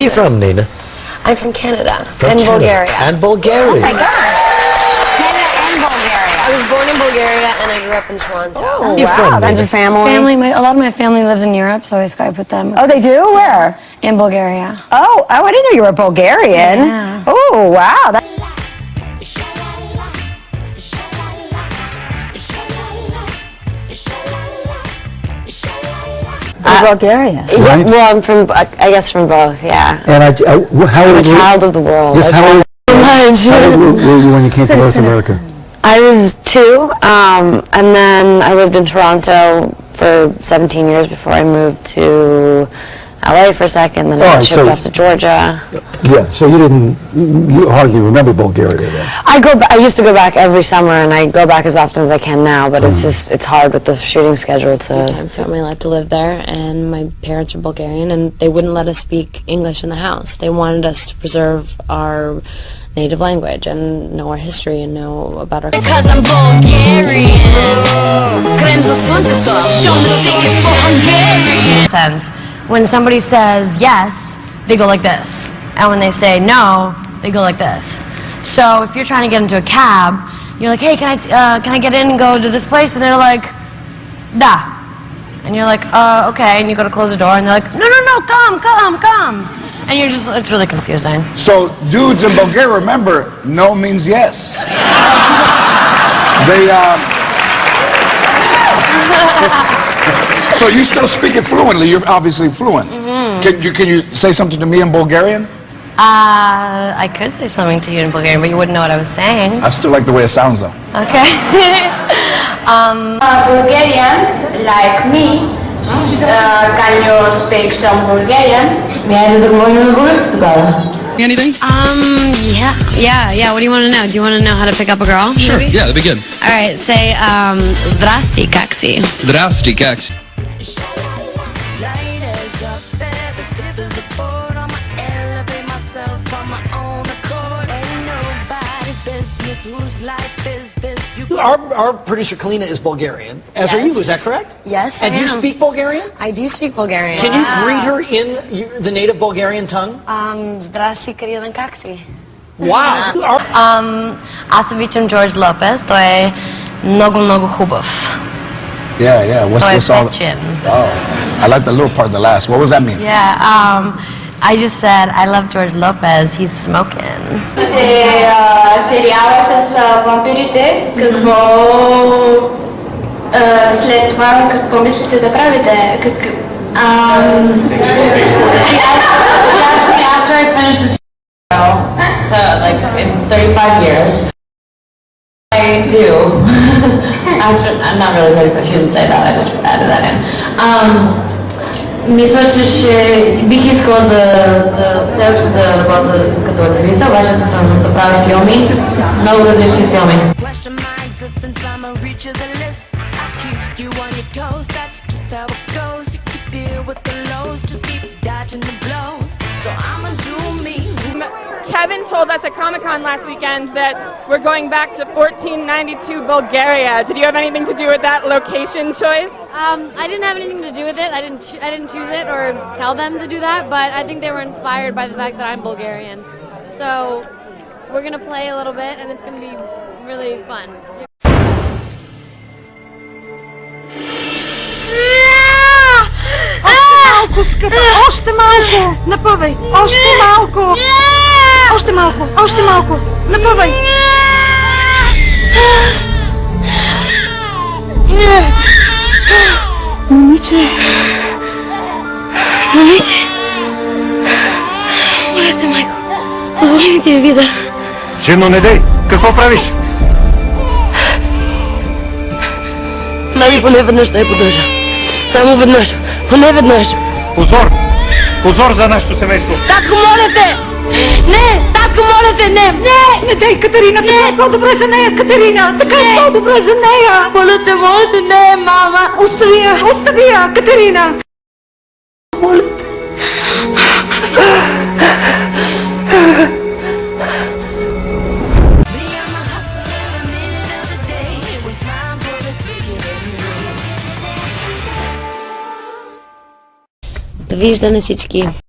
you from, Nina? I'm from Canada. From Canada. Bulgaria. And Bulgaria. Oh my God. Canada and Bulgaria. I was born in Bulgaria and I grew up in Toronto. Oh, You wow. from, That's Nina? your family? A lot of my family lives in Europe, so I Skype with them. Oh, they do? Where? In Bulgaria. Oh, I didn't know you were Bulgarian. Yeah. Oh, wow. Bulgaria. Right? Well, I'm from, I guess from both, yeah. And how I'm a old were child of the world. Yes, how old were you when you came to North America? I was 2, and then I lived in Toronto for 17 years before I moved to LA for a second, then I got shipped off to Georgia. Yeah, so you hardly remember Bulgaria then? I used to go back every summer, and I go back as often as I can now, but it's hard with the shooting schedule to... Time throughout my life to live there, and my parents are Bulgarian, and they wouldn't let us speak English in the house. They wanted us to preserve our native language and know our history and know about our... Because I'm Bulgarian. sense. When somebody says yes, they go like this. And when they say no, they go like this. So if you're trying to get into a cab, you're like, hey, can I get in and go to this place? And they're like, da. And you're like, okay. And you go to close the door, and they're like, no, come. And you're just, it's really confusing. So dudes in Bulgaria, remember, no means yes. So you still speak it fluently. You're obviously fluent. Can you say something to me in Bulgarian? I could say something to you in Bulgarian, but you wouldn't know what I was saying. I still like the way it sounds though. Okay. Bulgarian, like me, can you speak some Bulgarian? Anything? Yeah. What do you want to know? Do you want to know how to pick up a girl? Sure, maybe? yeah, that'd be good. All right, say, Zdrasti, как си? Zdrasti, как си? Our producer Kalina is Bulgarian, as are you, is that correct? Yes, And do you speak Bulgarian? I do speak Bulgarian. Can you greet her in the native Bulgarian tongue? Zdrasti, Karina, как си? Wow! Аз обичам Джордж Лопес, той е много хубав. Yeah. What's all? Pechin. Oh, I like the little part, the last. What does that mean? Yeah, I just said, I love George Lopez, he's smoking. Сериала с вампирите, след това какво мислите да правите? After I finished the so like in 35 years, I do. After, I'm not really 35, she didn't say that, I just added that in. Мисля, че бих искала все още да работя като актриса, обаче да съм да правя филми, много различни филми. Kevin told us at Comic-Con last weekend that we're going back to 1492 Bulgaria. Did you have anything to do with that location choice? I didn't have anything to do with it. I didn't choose it or tell them to do that, but I think they were inspired by the fact that I'm Bulgarian. So we're gonna play a little bit, and it's gonna be really fun. Малко, скъпа, още малко! Напъвай! Още малко! Още малко! Още малко! Напъвай! Момиче! Момиче! Моля те, майко! Позволи ми да я видя. Жено, не дей! Какво правиш? Дай поне веднъж да я поддържа. Само веднъж. Поне веднъж. Позор! Позор за нашето семейство! Татко, моля те! Не! Татко, моля те! Не! Не дей, Катерина! Така е по-добре за нея, Катерина! Така е по-добре за нея! Моля те, не, мама! Остави я, Катерина! Моля те! Довиждане всички!